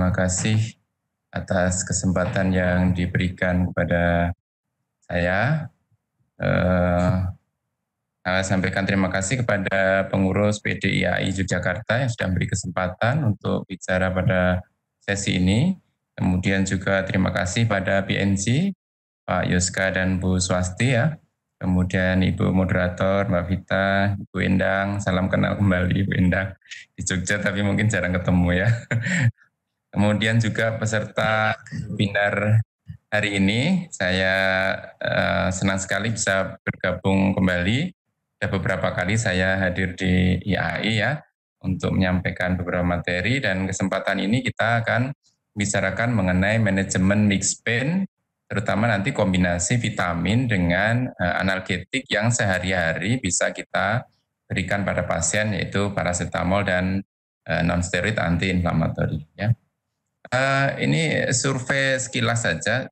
terima kasih atas kesempatan yang diberikan kepada saya. Saya sampaikan terima kasih kepada pengurus PDIAI Yogyakarta yang sudah memberi kesempatan untuk bicara pada sesi ini. Kemudian juga terima kasih pada PNC, Pak Yoska dan Bu Swasti ya. Kemudian Ibu Moderator, Mbak Vita, Ibu Endang, salam kenal kembali Ibu Endang di Jogja tapi mungkin jarang ketemu ya. Kemudian juga peserta webinar hari ini, saya senang sekali bisa bergabung kembali. Ada beberapa kali saya hadir di IAI ya, untuk menyampaikan beberapa materi, dan kesempatan ini kita akan bicarakan mengenai manajemen mixed pain, terutama nanti kombinasi vitamin dengan analgetik yang sehari-hari bisa kita berikan pada pasien, yaitu paracetamol dan non-steroid anti-inflamatori ya. Ini survei sekilas saja,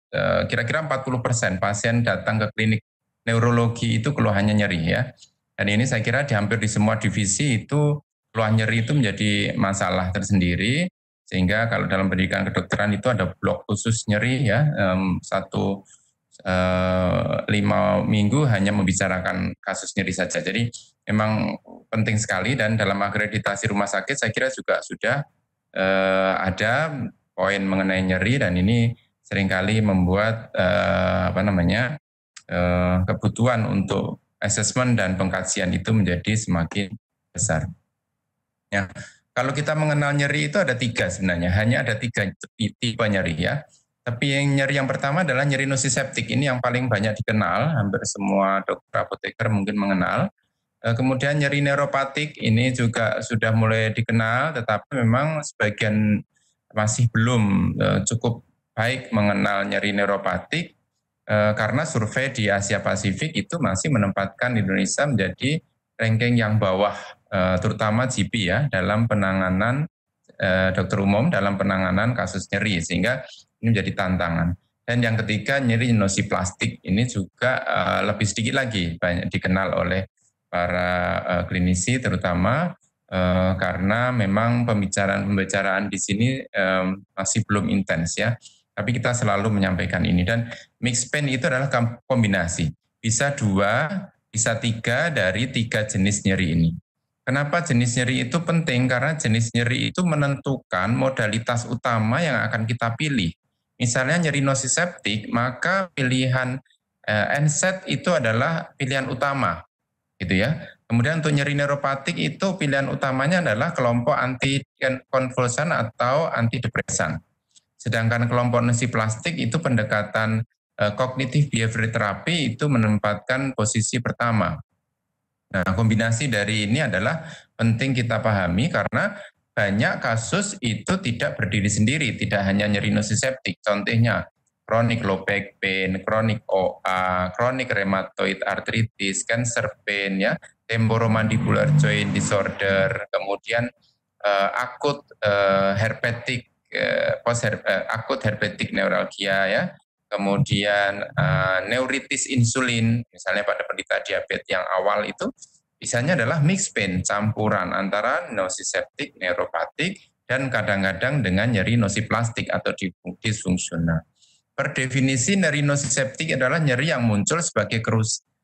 kira-kira 40% pasien datang ke klinik neurologi itu keluhannya nyeri ya. Dan ini saya kira hampir di semua divisi itu keluhan nyeri itu menjadi masalah tersendiri, sehingga kalau dalam pendidikan kedokteran itu ada blok khusus nyeri ya, 5 minggu hanya membicarakan kasus nyeri saja. Jadi memang penting sekali, dan dalam akreditasi rumah sakit saya kira juga sudah ada poin mengenai nyeri, dan ini seringkali membuat kebutuhan untuk asesmen dan pengkajian itu menjadi semakin besar. Ya, kalau kita mengenal nyeri itu ada 3 sebenarnya, hanya ada 3 tipe nyeri ya. Tapi yang nyeri yang pertama adalah nyeri nociceptik, ini yang paling banyak dikenal, hampir semua dokter apoteker mungkin mengenal. Kemudian nyeri neuropatik ini juga sudah mulai dikenal, tetapi memang sebagian masih belum cukup baik mengenal nyeri neuropatik, karena survei di Asia Pasifik itu masih menempatkan Indonesia menjadi ranking yang bawah, terutama GP ya, dalam penanganan dokter umum dalam penanganan kasus nyeri, sehingga ini menjadi tantangan. Dan yang ketiga nyeri nociplastik, ini juga lebih sedikit lagi banyak dikenal oleh para klinisi, terutama karena memang pembicaraan di sini masih belum intens ya. Tapi kita selalu menyampaikan ini, dan mixed pain itu adalah kombinasi, bisa 2, bisa 3 dari 3 jenis nyeri ini. Kenapa jenis nyeri itu penting? Karena jenis nyeri itu menentukan modalitas utama yang akan kita pilih. Misalnya nyeri nociceptik, maka pilihan NSAID itu adalah pilihan utama, gitu ya. Kemudian untuk nyeri neuropatik itu pilihan utamanya adalah kelompok antikonvulsan atau antidepresan. Sedangkan kelompok nociplastik itu pendekatan kognitif behavior therapy itu menempatkan posisi pertama. Nah, kombinasi dari ini adalah penting kita pahami, karena banyak kasus itu tidak berdiri sendiri, tidak hanya nyeri nociceptik. Contohnya chronic low back pain, chronic OA, chronic rheumatoid arthritis, cancer pain ya, temporomandibular joint disorder, kemudian akut herpetic akut herpetic neuralgia ya, kemudian neuritis insulin, misalnya pada penderita diabetes yang awal itu biasanya adalah mixed pain, campuran antara nociceptik, neuropatik, dan kadang-kadang dengan nyeri nociplastik atau disfungsional. Per definisi nyeri nociceptik adalah nyeri yang muncul sebagai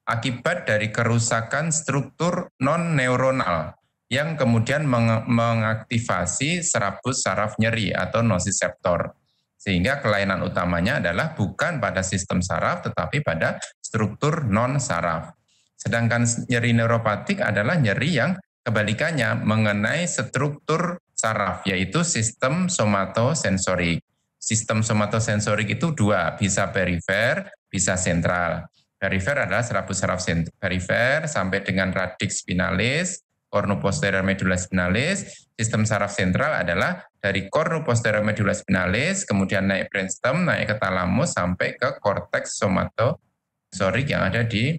akibat dari kerusakan struktur non-neuronal yang kemudian mengaktifasi serabut saraf nyeri atau nociceptor. Sehingga kelainan utamanya adalah bukan pada sistem saraf, tetapi pada struktur non-saraf. Sedangkan nyeri neuropatik adalah nyeri yang kebalikannya mengenai struktur saraf, yaitu sistem somatosensorik. Sistem somatosensorik itu 2, bisa perifer, bisa sentral. Perifer adalah serabut saraf perifer sampai dengan radix spinalis, cornu-posterior medulla spinalis. Sistem saraf sentral adalah dari cornu-posterior medulla spinalis, kemudian naik brainstem, naik ke talamus, sampai ke korteks somatosensorik yang ada di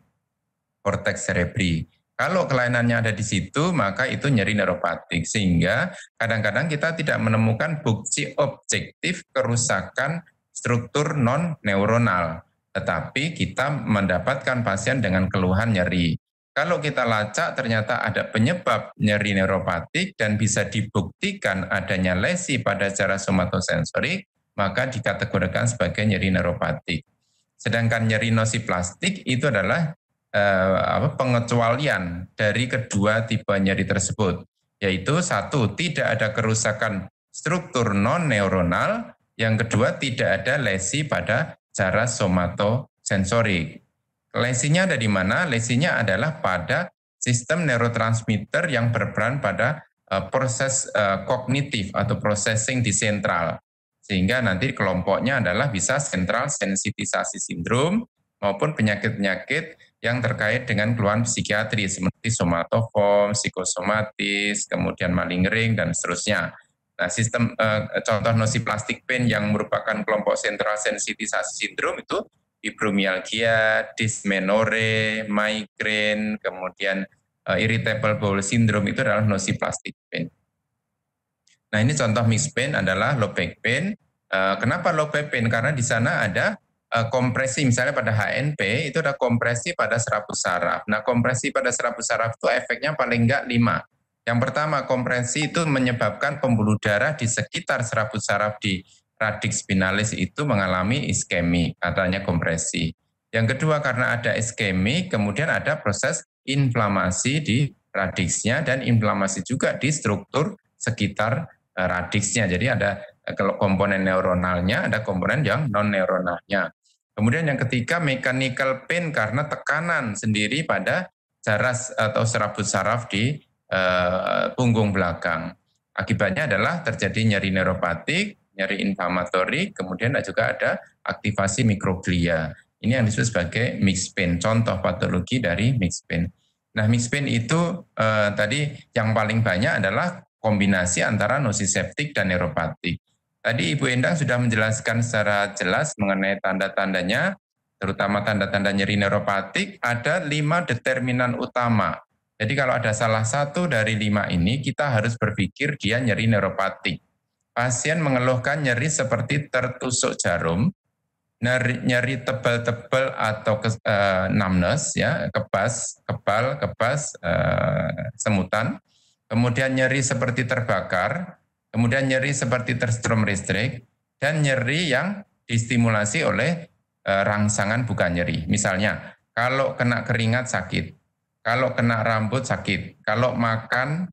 korteks cerebri. Kalau kelainannya ada di situ, maka itu nyeri neuropatik, sehingga kadang-kadang kita tidak menemukan bukti objektif kerusakan struktur non-neuronal, tetapi kita mendapatkan pasien dengan keluhan nyeri. Kalau kita lacak ternyata ada penyebab nyeri neuropatik dan bisa dibuktikan adanya lesi pada cara somatosensorik, maka dikategorikan sebagai nyeri neuropatik. Sedangkan nyeri nosiplastik itu adalah pengecualian dari kedua tipe nyeri tersebut, yaitu satu, tidak ada kerusakan struktur non-neuronal, yang kedua, tidak ada lesi pada cara somatosensorik. Lesinya ada di mana? Lesinya adalah pada sistem neurotransmitter yang berperan pada proses kognitif atau processing di sentral. Sehingga nanti kelompoknya adalah bisa sentral sensitisasi sindrom maupun penyakit-penyakit yang terkait dengan keluhan psikiatri seperti somatoform, psikosomatis, kemudian malingering, dan seterusnya. Nah, sistem contoh nosiplastik pain yang merupakan kelompok sentral sensitisasi sindrom itu fibromialgia, dysmenorrhea, migraine, kemudian irritable bowel syndrome itu adalah nosiplastic pain. Nah, ini contoh mixed pain adalah low back pain. Kenapa low back pain? Karena di sana ada kompresi, misalnya pada HNP itu ada kompresi pada serabut saraf. Nah, kompresi pada serabut saraf itu efeknya paling enggak 5. Yang pertama, kompresi itu menyebabkan pembuluh darah di sekitar serabut saraf di radix spinalis itu mengalami iskemi, katanya kompresi. Yang kedua, karena ada iskemi, kemudian ada proses inflamasi di radixnya dan inflamasi juga di struktur sekitar radixnya. Jadi ada komponen neuronalnya, ada komponen yang non-neuronalnya. Kemudian yang ketiga, mechanical pain karena tekanan sendiri pada jaras atau serabut saraf di punggung belakang. Akibatnya adalah terjadi nyeri neuropatik, nyeri inflamatori, kemudian juga ada aktivasi mikroglia. Ini yang disebut sebagai mixed pain, contoh patologi dari mixed pain. Nah, mixed pain itu tadi yang paling banyak adalah kombinasi antara nosiseptik dan neuropatik. Tadi Ibu Endang sudah menjelaskan secara jelas mengenai tanda-tandanya, terutama tanda-tanda nyeri neuropatik, ada 5 determinan utama. Jadi kalau ada salah satu dari 5 ini, kita harus berpikir dia nyeri neuropatik. Pasien mengeluhkan nyeri seperti tertusuk jarum, nyeri tebal-tebal atau numbness, ya, kebas, semutan. Kemudian nyeri seperti terbakar, kemudian nyeri seperti terstrom listrik, dan nyeri yang distimulasi oleh rangsangan bukan nyeri. Misalnya, kalau kena keringat sakit, kalau kena rambut sakit, kalau makan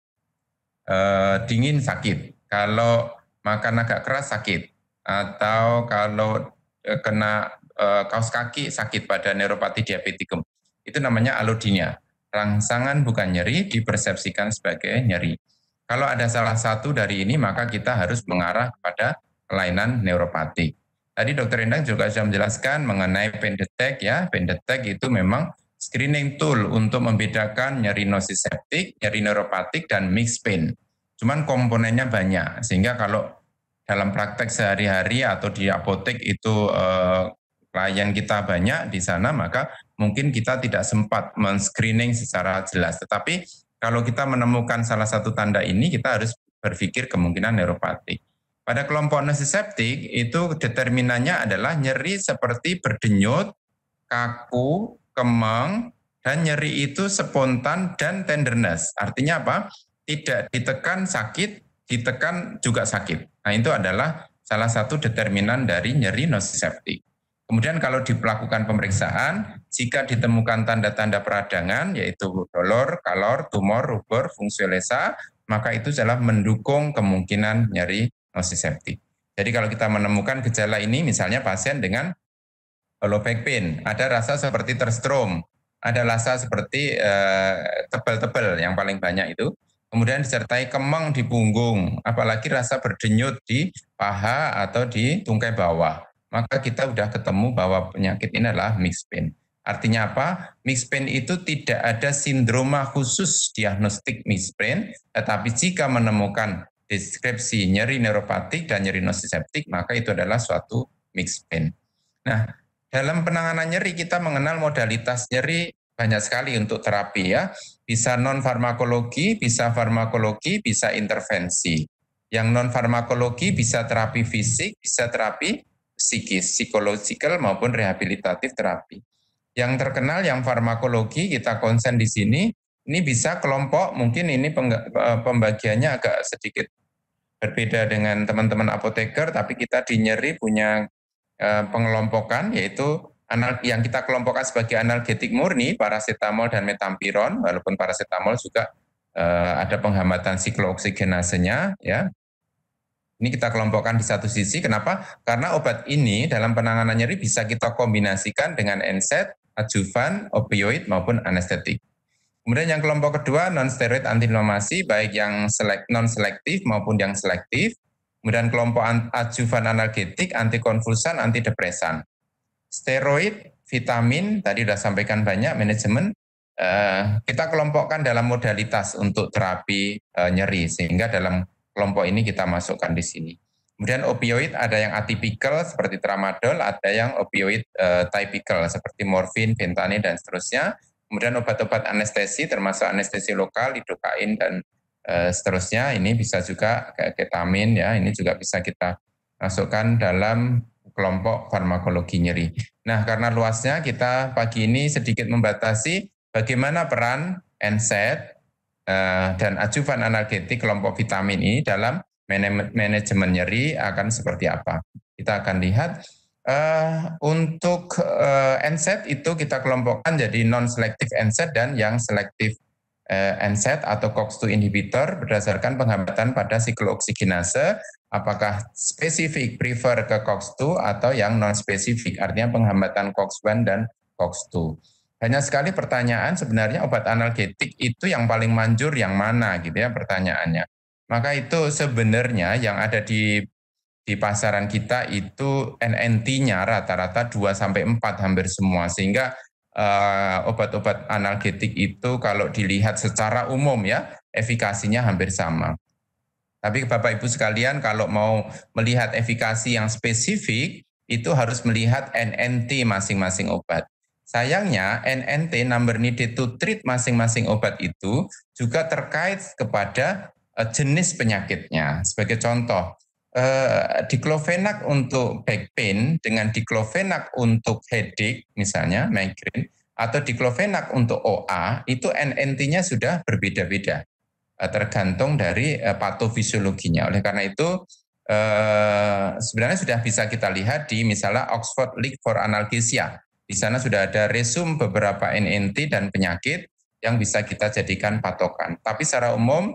dingin sakit, kalau makan agak keras sakit, atau kalau kena kaos kaki sakit pada neuropati diabetikum. Itu namanya allodynia. Rangsangan bukan nyeri dipersepsikan sebagai nyeri. Kalau ada salah satu dari ini, maka kita harus mengarah kepada kelainan neuropatik. Tadi Dr. Endang juga sudah menjelaskan mengenai pain detect, ya. Pain detect itu memang screening tool untuk membedakan nyeri nosiseptik, nyeri neuropatik, dan mixed pain. Cuman komponennya banyak, sehingga kalau dalam praktek sehari-hari atau di apotek itu klien kita banyak di sana, maka mungkin kita tidak sempat men-screening secara jelas. Tetapi kalau kita menemukan salah satu tanda ini, kita harus berpikir kemungkinan neuropatik. Pada kelompok nosiseptik itu determinannya adalah nyeri seperti berdenyut, kaku, kemeng, dan nyeri itu spontan dan tenderness. Artinya apa? Tidak ditekan sakit, ditekan juga sakit. Nah, itu adalah salah satu determinan dari nyeri nosiseptik. Kemudian kalau dilakukan pemeriksaan, jika ditemukan tanda-tanda peradangan, yaitu dolor, kalor, tumor, rubor, fungsiolesa, maka itu adalah mendukung kemungkinan nyeri nosiseptik. Jadi kalau kita menemukan gejala ini, misalnya pasien dengan low back pain, ada rasa seperti terstrom, ada rasa seperti tebal-tebal yang paling banyak itu, kemudian disertai kemeng di punggung, apalagi rasa berdenyut di paha atau di tungkai bawah, maka kita sudah ketemu bahwa penyakit ini adalah mixed pain. Artinya apa? Mixed pain itu tidak ada sindroma khusus diagnostik mixed pain, tetapi jika menemukan deskripsi nyeri neuropatik dan nyeri nosiseptik, maka itu adalah suatu mixed pain. Nah, dalam penanganan nyeri kita mengenal modalitas nyeri banyak sekali untuk terapi, ya. Bisa non-farmakologi, bisa farmakologi, bisa intervensi. Yang non-farmakologi bisa terapi fisik, bisa terapi psikis, psikologikal maupun rehabilitatif terapi. Yang terkenal yang farmakologi kita konsen di sini, ini bisa kelompok, mungkin ini pembagiannya agak sedikit berbeda dengan teman-teman apoteker, tapi kita di nyeri punya pengelompokan, yaitu yang kita kelompokkan sebagai analgetik murni, parasetamol dan metampiron, walaupun parasetamol juga ada penghambatan siklooksigenasenya, ya. Ini kita kelompokkan di satu sisi. Kenapa? Karena obat ini dalam penanganan nyeri bisa kita kombinasikan dengan NSAID, adjuvan, opioid maupun anestetik. Kemudian yang kelompok kedua non-steroid antiinflamasi, baik yang non-selektif maupun yang selektif. Kemudian kelompok adjuvan analgetik, antikonvulsan, antidepresan. Steroid, vitamin, tadi sudah sampaikan banyak, manajemen, kita kelompokkan dalam modalitas untuk terapi nyeri, sehingga dalam kelompok ini kita masukkan di sini. Kemudian opioid ada yang atipikal seperti tramadol, ada yang opioid typical seperti morfin, fentanyl dan seterusnya. Kemudian obat-obat anestesi termasuk anestesi lokal, lidokain dan seterusnya. Ini bisa juga kayak ketamin, ya. Ini juga bisa kita masukkan dalam kelompok farmakologi nyeri. Nah, karena luasnya kita pagi ini sedikit membatasi bagaimana peran NSAID dan adjuvan analgetik kelompok vitamin ini dalam manajemen nyeri akan seperti apa. Kita akan lihat untuk NSAID itu kita kelompokkan jadi non-selektif NSAID dan yang selektif NSAID atau COX-2 inhibitor berdasarkan penghambatan pada siklooksigenase, apakah spesifik prefer ke COX-2 atau yang non-spesifik, artinya penghambatan COX-1 dan COX-2. Banyak sekali pertanyaan sebenarnya obat analgetik itu yang paling manjur yang mana gitu ya pertanyaannya. Maka itu sebenarnya yang ada di pasaran kita itu NNT-nya rata-rata 2-4 hampir semua, sehingga obat-obat analgetik itu kalau dilihat secara umum ya efikasinya hampir sama. Tapi Bapak Ibu sekalian kalau mau melihat efikasi yang spesifik itu harus melihat NNT masing-masing obat. Sayangnya NNT number needed to treat masing-masing obat itu juga terkait kepada jenis penyakitnya. Sebagai contoh, diclofenac untuk back pain dengan diclofenac untuk headache misalnya migraine atau diclofenac untuk OA itu NNT-nya sudah berbeda-beda tergantung dari patofisiologinya. Oleh karena itu sebenarnya sudah bisa kita lihat di misalnya Oxford League for Analgesia. Di sana sudah ada resume beberapa NNT dan penyakit yang bisa kita jadikan patokan. Tapi secara umum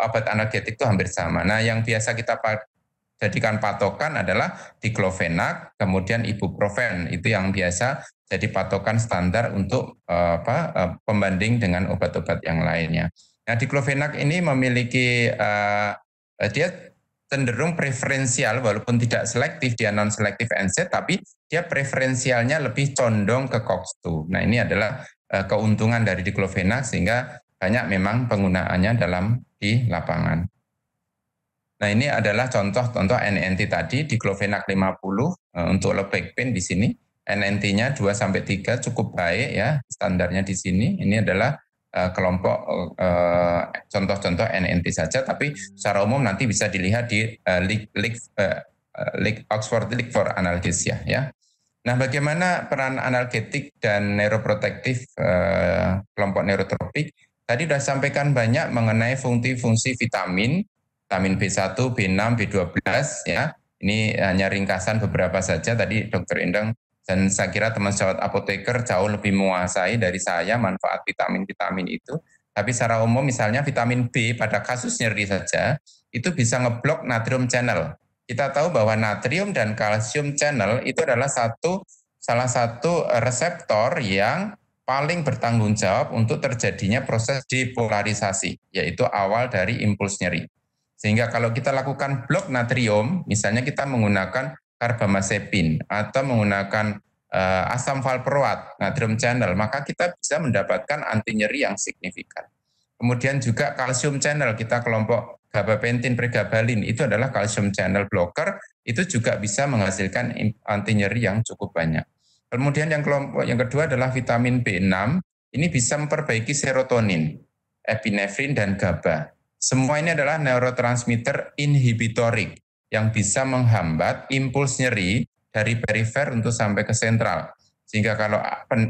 obat analgetik itu hampir sama. Nah, yang biasa kita jadikan patokan adalah diclofenac, kemudian ibuprofen. Itu yang biasa jadi patokan standar untuk pembanding dengan obat-obat yang lainnya. Nah, diclofenac ini memiliki dia cenderung preferensial walaupun tidak selektif, dia non-selektif NSAID, tapi dia preferensialnya lebih condong ke COX-2. Nah, ini adalah keuntungan dari diclofenac sehingga banyak memang penggunaannya di lapangan. Nah, ini adalah contoh-contoh NNT tadi, diclofenac 50 untuk low back pain di sini. NNT-nya 2-3 cukup baik ya, standarnya di sini. Ini adalah kelompok contoh-contoh NNT saja, tapi secara umum nanti bisa dilihat di Oxford League for Analgesia ya. Nah, bagaimana peran analgetik dan neuroprotektif kelompok neurotropik? Tadi sudah sampaikan banyak mengenai fungsi-fungsi vitamin B1, B6, B12 ya. Ini hanya ringkasan beberapa saja tadi Dr. Endang. Dan saya kira teman sejawat apoteker jauh lebih menguasai dari saya manfaat vitamin-vitamin itu. Tapi secara umum misalnya vitamin B pada kasus nyeri saja, itu bisa ngeblok natrium channel. Kita tahu bahwa natrium dan kalsium channel itu adalah salah satu reseptor yang paling bertanggung jawab untuk terjadinya proses depolarisasi, yaitu awal dari impuls nyeri. Sehingga kalau kita lakukan blok natrium, misalnya kita menggunakan karbamazepin atau menggunakan asam valproat, natrium channel, maka kita bisa mendapatkan anti nyeri yang signifikan. Kemudian juga kalsium channel, kita kelompok gabapentin, pregabalin, itu adalah kalsium channel blocker, itu juga bisa menghasilkan anti nyeri yang cukup banyak. Kemudian yang kelompok yang kedua adalah vitamin B6, ini bisa memperbaiki serotonin, epinefrin, dan GABA. Semua ini adalah neurotransmitter inhibitorik yang bisa menghambat impuls nyeri dari perifer untuk sampai ke sentral. Sehingga kalau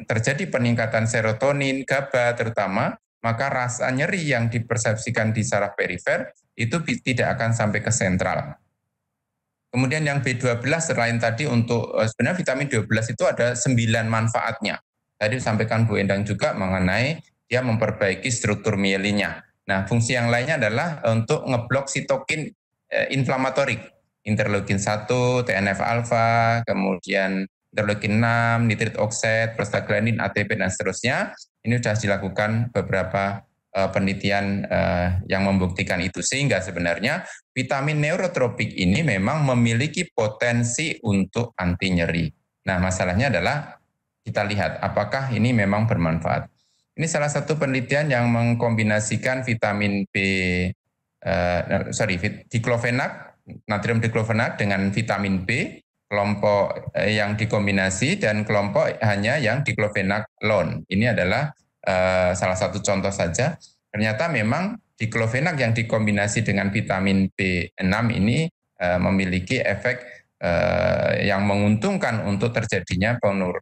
terjadi peningkatan serotonin, GABA terutama, maka rasa nyeri yang dipersepsikan di saraf perifer itu tidak akan sampai ke sentral. Kemudian yang B12 selain tadi untuk sebenarnya vitamin 12 itu ada 9 manfaatnya. Tadi disampaikan Bu Endang juga mengenai dia memperbaiki struktur mielinnya. Nah, fungsi yang lainnya adalah untuk ngeblok sitokin inflamatorik, interleukin 1, TNF alfa, kemudian interleukin 6, nitrit oksid, prostaglandin, ATP dan seterusnya. Ini sudah dilakukan beberapa penelitian yang membuktikan itu, sehingga sebenarnya vitamin neurotropik ini memang memiliki potensi untuk anti nyeri. Nah, masalahnya adalah kita lihat apakah ini memang bermanfaat. Ini salah satu penelitian yang mengkombinasikan vitamin diklofenak, natrium diklofenak dengan vitamin B, kelompok yang dikombinasi dan kelompok hanya yang diklofenak alone. Ini adalah salah satu contoh saja. Ternyata memang diklofenak yang dikombinasi dengan vitamin B6 ini memiliki efek yang menguntungkan untuk terjadinya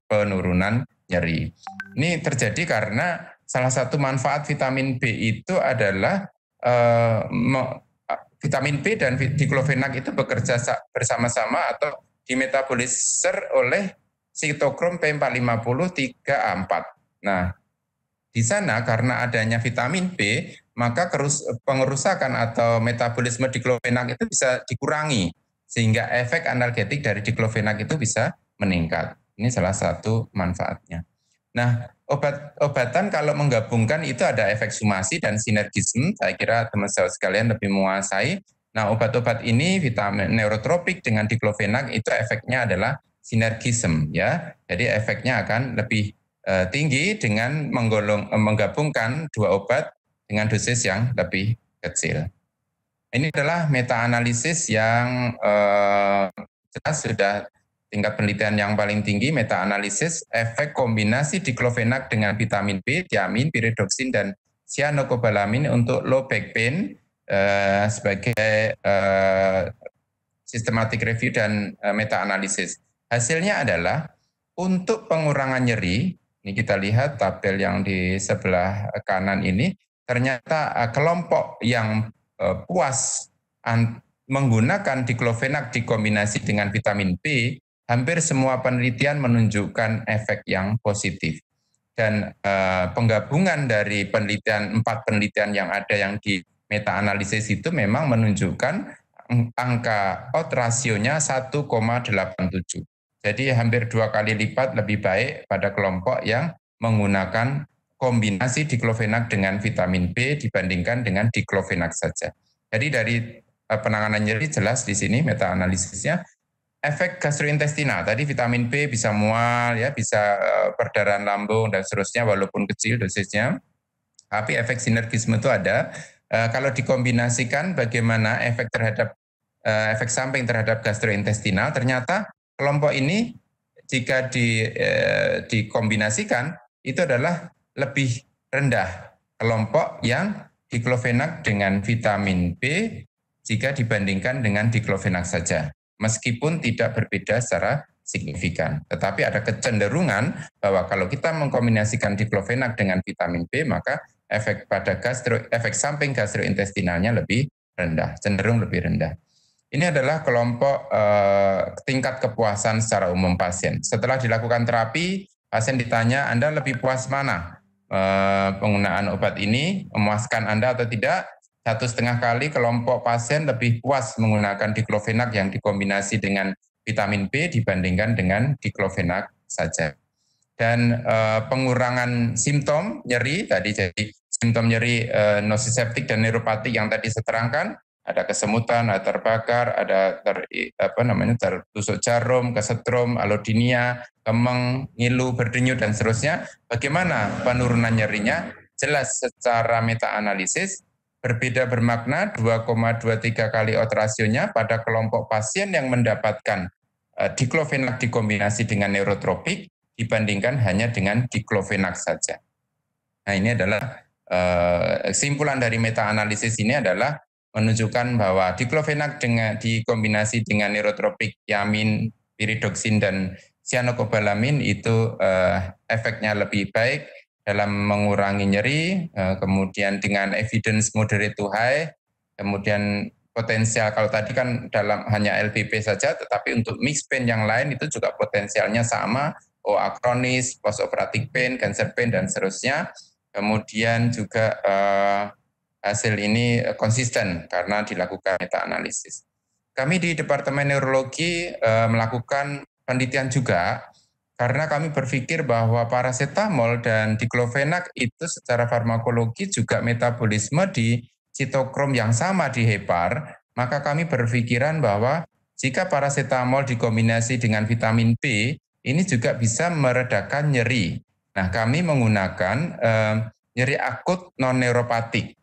penurunan nyeri. Ini terjadi karena salah satu manfaat vitamin B itu adalah vitamin B dan diklofenak itu bekerja bersama-sama atau dimetabolisir oleh sitokrom P450 3A4. Nah, di sana karena adanya vitamin B, maka pengerusakan atau metabolisme diklofenak itu bisa dikurangi, sehingga efek analgetik dari diklofenak itu bisa meningkat. Ini salah satu manfaatnya. Nah, obat-obatan kalau menggabungkan itu ada efek sumasi dan sinergisme. Saya kira teman-teman sekalian lebih menguasai. Nah, obat-obat ini vitamin neurotropik dengan diklofenak itu efeknya adalah sinergisme, ya. Jadi efeknya akan lebih tinggi dengan menggabungkan dua obat dengan dosis yang lebih kecil. Ini adalah meta-analisis yang jelas sudah tingkat penelitian yang paling tinggi, meta-analisis efek kombinasi diklofenak dengan vitamin B, thiamin, pyridoxine, dan cyanocobalamin untuk low back pain sebagai systematic review dan meta-analisis. Hasilnya adalah untuk pengurangan nyeri, ini kita lihat tabel yang di sebelah kanan ini, ternyata kelompok yang puas menggunakan diklofenak dikombinasi dengan vitamin B, hampir semua penelitian menunjukkan efek yang positif. Dan penggabungan dari empat penelitian yang ada yang di meta-analisis itu memang menunjukkan angka odds rasionya 1,87. Jadi hampir 2 kali lipat lebih baik pada kelompok yang menggunakan kombinasi diklofenak dengan vitamin B dibandingkan dengan diklofenak saja. Jadi dari penanganan nyeri jelas di sini meta-analisisnya. Efek gastrointestinal, tadi vitamin B bisa mual, ya, bisa perdarahan lambung dan seterusnya walaupun kecil dosisnya. Tapi efek sinergisme itu ada. Kalau dikombinasikan bagaimana efek efek samping terhadap gastrointestinal, ternyata kelompok ini jika dikombinasikan itu adalah lebih rendah kelompok yang diklofenak dengan vitamin B jika dibandingkan dengan diklofenak saja. Meskipun tidak berbeda secara signifikan. Tetapi ada kecenderungan bahwa kalau kita mengkombinasikan diklofenak dengan vitamin B, maka efek samping gastrointestinalnya lebih rendah, cenderung lebih rendah. Ini adalah kelompok tingkat kepuasan secara umum pasien. Setelah dilakukan terapi, pasien ditanya, Anda lebih puas mana? Penggunaan obat ini memuaskan Anda atau tidak? 1,5 kali kelompok pasien lebih puas menggunakan diklofenak yang dikombinasi dengan vitamin B dibandingkan dengan diklofenak saja. Dan pengurangan simptom nyeri tadi, jadi simptom nyeri nociceptik dan neuropatik yang tadi saya terangkan, ada kesemutan, ada terbakar, ada tertusuk jarum, kesetrum, alodinia, kemeng, ngilu, berdenyut dan seterusnya. Bagaimana penurunan nyerinya? Jelas secara meta-analisis berbeda bermakna 2,23 kali odds rasionya pada kelompok pasien yang mendapatkan diklofenak dikombinasi dengan neurotropik dibandingkan hanya dengan diklofenak saja. Nah, ini adalah kesimpulan dari meta-analisis ini adalah menunjukkan bahwa diklofenak dikombinasi dengan neurotropik, thiamin, pyridoxine, dan cyanocobalamin itu efeknya lebih baik dalam mengurangi nyeri, kemudian dengan evidence moderate to high, kemudian potensial kalau tadi kan dalam hanya LPP saja, tetapi untuk mixed pain yang lain itu juga potensialnya sama, OA kronis, postoperative pain, cancer pain, dan seterusnya. Kemudian juga hasil ini konsisten karena dilakukan meta-analisis. Kami di Departemen Neurologi melakukan penelitian juga karena kami berpikir bahwa paracetamol dan diclofenac itu secara farmakologi juga metabolisme di sitokrom yang sama di hepar, maka kami berpikiran bahwa jika paracetamol dikombinasi dengan vitamin B, ini juga bisa meredakan nyeri. Nah, kami menggunakan nyeri akut non-neuropatik,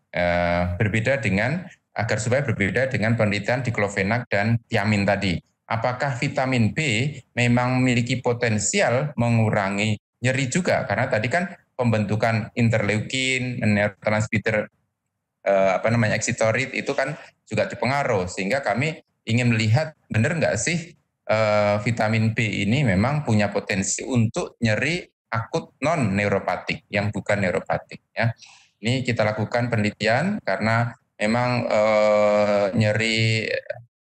berbeda dengan agar supaya berbeda dengan penelitian diclofenac dan thiamin tadi. Apakah vitamin B memang memiliki potensial mengurangi nyeri juga? Karena tadi kan pembentukan interleukin, neurotransmitter excitorid itu kan juga dipengaruh, sehingga kami ingin melihat benar nggak sih vitamin B ini memang punya potensi untuk nyeri akut non neuropatik yang bukan neuropatik ya. Ini kita lakukan penelitian karena memang nyeri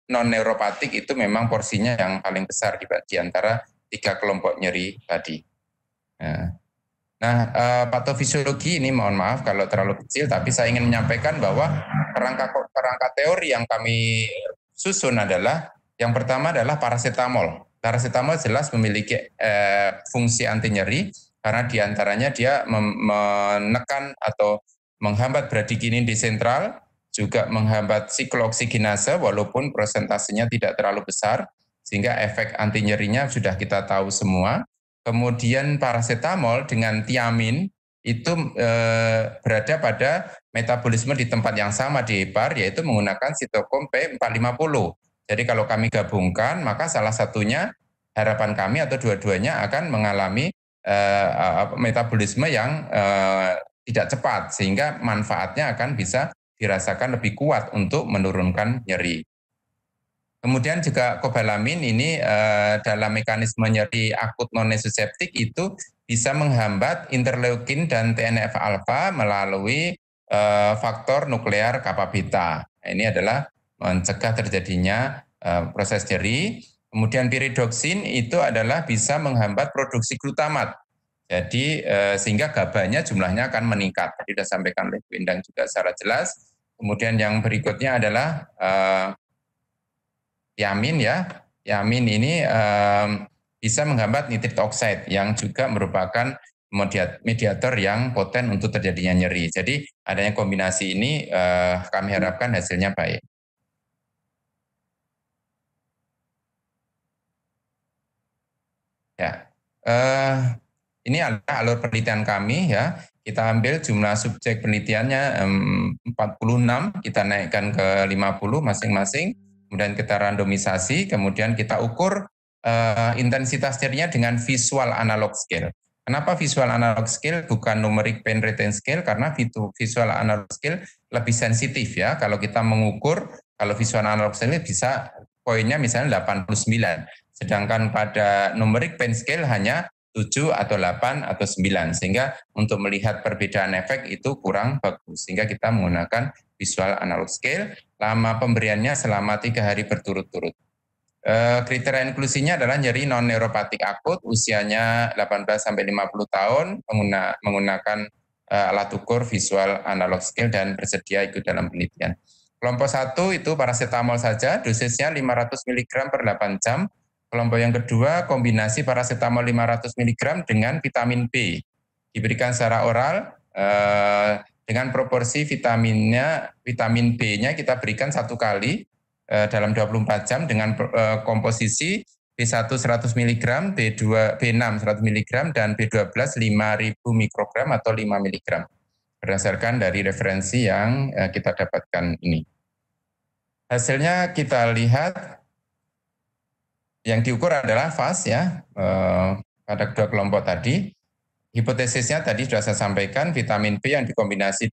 non neuropatik itu memang porsinya yang paling besar di antara 3 kelompok nyeri tadi. Nah, patofisiologi ini mohon maaf kalau terlalu kecil, tapi saya ingin menyampaikan bahwa kerangka teori yang kami susun adalah yang pertama adalah paracetamol. Paracetamol jelas memiliki fungsi anti nyeri karena diantaranya dia menekan atau menghambat bradikinin desentral, juga menghambat siklooksigenase walaupun prosentasenya tidak terlalu besar, sehingga efek anti nyerinya sudah kita tahu semua. Kemudian paracetamol dengan thiamin itu berada pada metabolisme di tempat yang sama di hepar, yaitu menggunakan sitokrom P450. Jadi kalau kami gabungkan, maka salah satunya harapan kami atau dua-duanya akan mengalami metabolisme yang tidak cepat, sehingga manfaatnya akan bisa dirasakan lebih kuat untuk menurunkan nyeri. Kemudian juga cobalamin ini dalam mekanisme nyeri akut non-nesoseptik itu bisa menghambat interleukin dan TNF-alfa melalui faktor nuklear kappa beta. Ini adalah mencegah terjadinya proses nyeri. Kemudian piridoksin itu adalah bisa menghambat produksi glutamat. Jadi sehingga GABA-nya jumlahnya akan meningkat. Tadi sudah sampaikan oleh Bu Endang juga secara jelas. Kemudian yang berikutnya adalah thiamin ya. Thiamin ini bisa menghambat nitrit oxide yang juga merupakan mediator yang poten untuk terjadinya nyeri. Jadi adanya kombinasi ini kami harapkan hasilnya baik. Ya, ini adalah alur penelitian kami ya. Kita ambil jumlah subjek penelitiannya 46, kita naikkan ke 50 masing-masing, kemudian kita randomisasi, kemudian kita ukur intensitas nyerinya dengan visual analog scale. Kenapa visual analog scale bukan numeric pain rating scale? Karena visual analog scale lebih sensitif ya. Kalau kita mengukur, kalau visual analog scale bisa poinnya misalnya 89. Sedangkan pada numeric pain scale hanya 7 atau 8 atau 9, sehingga untuk melihat perbedaan efek itu kurang bagus, sehingga kita menggunakan visual analog scale. Lama pemberiannya selama 3 hari berturut-turut. Kriteria inklusinya adalah nyeri non-neuropatik akut, usianya 18-50 tahun, menggunakan alat ukur visual analog scale dan bersedia ikut dalam penelitian. Kelompok 1 itu paracetamol saja, dosisnya 500 mg per 8 jam. Kelompok yang kedua, kombinasi paracetamol 500 mg dengan vitamin B. Diberikan secara oral, dengan proporsi vitamin B-nya kita berikan 1 kali dalam 24 jam dengan komposisi B1 100 mg, B6 100 mg, dan B12 5000 mikrogram atau 5 mg. Berdasarkan dari referensi yang kita dapatkan ini. Hasilnya kita lihat, yang diukur adalah fase ya pada kedua kelompok tadi. Hipotesisnya tadi sudah saya sampaikan, vitamin B yang dikombinasi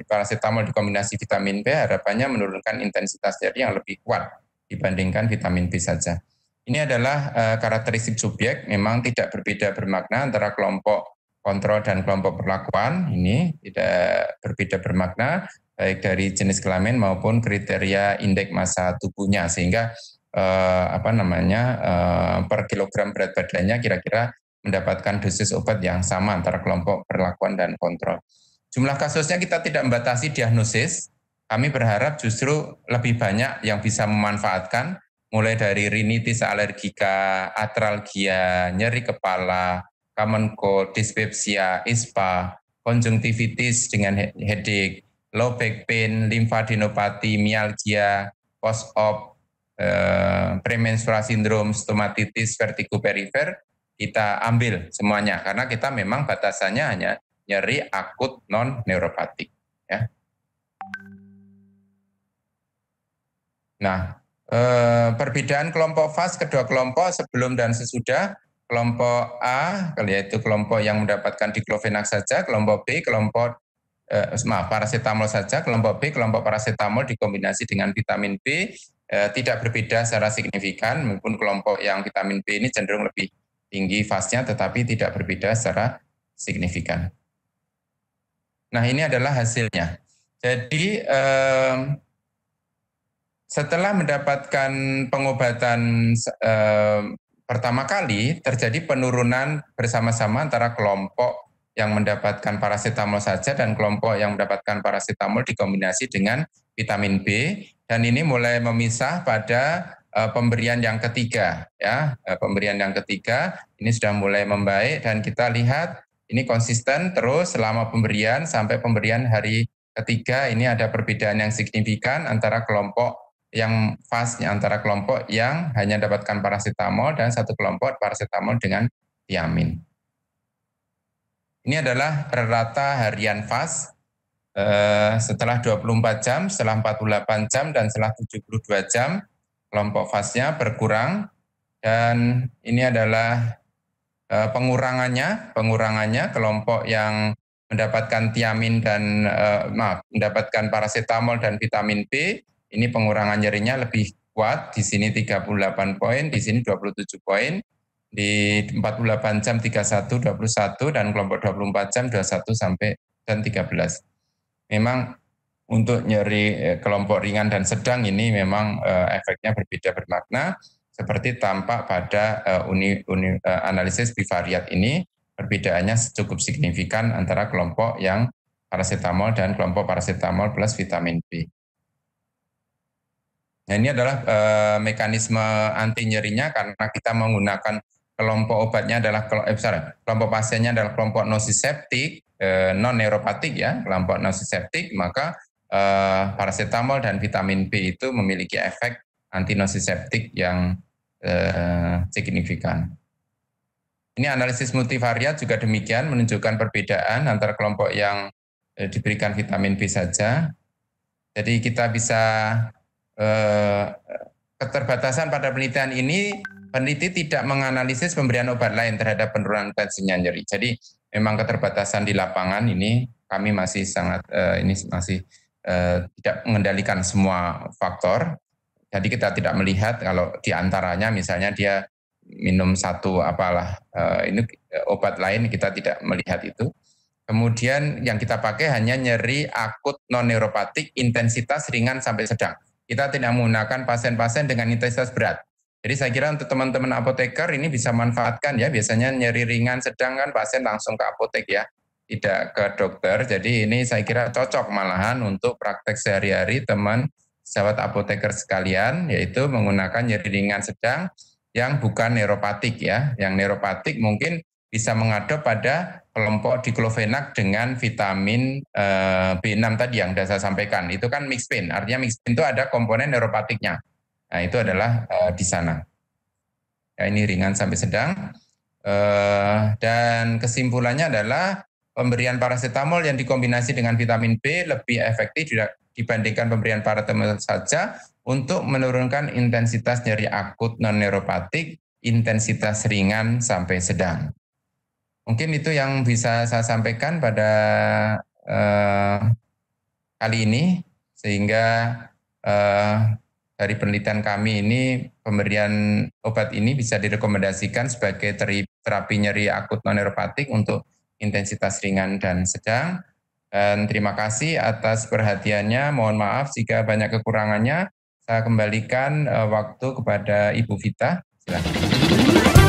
paracetamol dikombinasi vitamin B harapannya menurunkan intensitas nyeri yang lebih kuat dibandingkan vitamin B saja. Ini adalah karakteristik subjek, memang tidak berbeda bermakna antara kelompok kontrol dan kelompok perlakuan. Ini tidak berbeda bermakna baik dari jenis kelamin maupun kriteria indeks massa tubuhnya, sehingga per kilogram berat badannya kira-kira mendapatkan dosis obat yang sama antara kelompok perlakuan dan kontrol. Jumlah kasusnya kita tidak membatasi diagnosis. Kami berharap justru lebih banyak yang bisa memanfaatkan, mulai dari rinitis alergika, atralgia, nyeri kepala, common cold, dyspepsia, ISPA, konjungtivitis dengan headache, low back pain, limfadenopati, mialgia, post-op, premenstrual syndrome, stomatitis, vertigo perifer, kita ambil semuanya karena kita memang batasannya hanya nyeri akut non neuropatik. Ya. Nah, perbedaan kelompok fas kedua kelompok sebelum dan sesudah. Kelompok A yaitu kelompok yang mendapatkan diklofenak saja, kelompok B kelompok paracetamol saja, kelompok B kelompok paracetamol dikombinasi dengan vitamin B, tidak berbeda secara signifikan, maupun kelompok yang vitamin B ini cenderung lebih tinggi fasnya tetapi tidak berbeda secara signifikan. Nah, ini adalah hasilnya. Jadi setelah mendapatkan pengobatan pertama kali, terjadi penurunan bersama-sama antara kelompok yang mendapatkan paracetamol saja dan kelompok yang mendapatkan paracetamol dikombinasi dengan vitamin B, dan ini mulai memisah pada pemberian yang ketiga. Ya, pemberian yang ketiga ini sudah mulai membaik dan kita lihat ini konsisten terus selama pemberian sampai pemberian hari ketiga. Ini ada perbedaan yang signifikan antara kelompok yang fasnya, antara kelompok yang hanya dapatkan paracetamol dan satu kelompok paracetamol dengan thiamin. Ini adalah rata harian fas setelah 24 jam, setelah 48 jam, dan setelah 72 jam kelompok fasnya berkurang, dan ini adalah pengurangannya kelompok yang mendapatkan thiamin dan mendapatkan paracetamol dan vitamin B. Ini pengurangan nyerinya lebih kuat, di sini 38 poin, di sini 27 poin, di 48 jam 31, 21, dan kelompok 24 jam 21 sampai dan 13. Memang untuk nyeri kelompok ringan dan sedang ini memang efeknya berbeda bermakna, seperti tampak pada analisis bivariat ini, perbedaannya cukup signifikan antara kelompok yang paracetamol dan kelompok paracetamol plus vitamin B. Nah, ini adalah mekanisme anti nyerinya karena kita menggunakan kelompok obatnya adalah kelompok pasiennya adalah kelompok nosiseptik, non neuropatik ya, kelompok nosiseptik, maka paracetamol dan vitamin B itu memiliki efek anti nosiseptik yang signifikan. Ini analisis multivariat juga demikian, menunjukkan perbedaan antara kelompok yang diberikan vitamin B saja. Jadi kita bisa keterbatasan pada penelitian ini, peneliti tidak menganalisis pemberian obat lain terhadap penurunan tensinya nyeri. Jadi memang keterbatasan di lapangan ini kami masih sangat tidak mengendalikan semua faktor. Jadi kita tidak melihat kalau diantaranya misalnya dia minum satu ini obat lain, kita tidak melihat itu. Kemudian yang kita pakai hanya nyeri akut non neuropatik intensitas ringan sampai sedang. Kita tidak menggunakan pasien-pasien dengan intensitas berat. Jadi saya kira untuk teman-teman apoteker ini bisa manfaatkan ya. Biasanya nyeri ringan sedang kan pasien langsung ke apotek ya, tidak ke dokter. Jadi ini saya kira cocok malahan untuk praktek sehari-hari teman sahabat apoteker sekalian, yaitu menggunakan nyeri ringan sedang yang bukan neuropatik ya. Yang neuropatik mungkin bisa mengadop pada kelompok diklofenak dengan vitamin B6 tadi yang sudah saya sampaikan. Itu kan mixed pain, artinya mixed pain itu ada komponen neuropatiknya. Nah itu adalah di sana. Ya, ini ringan sampai sedang. Dan kesimpulannya adalah pemberian paracetamol yang dikombinasi dengan vitamin B lebih efektif dibandingkan pemberian paracetamol saja untuk menurunkan intensitas nyeri akut non-neuropatik, intensitas ringan sampai sedang. Mungkin itu yang bisa saya sampaikan pada kali ini, sehingga dari penelitian kami ini pemberian obat ini bisa direkomendasikan sebagai terapi nyeri akut non-neuropatik untuk intensitas ringan dan sedang. Dan terima kasih atas perhatiannya. Mohon maaf jika banyak kekurangannya. Saya kembalikan waktu kepada Ibu Vita. Silakan.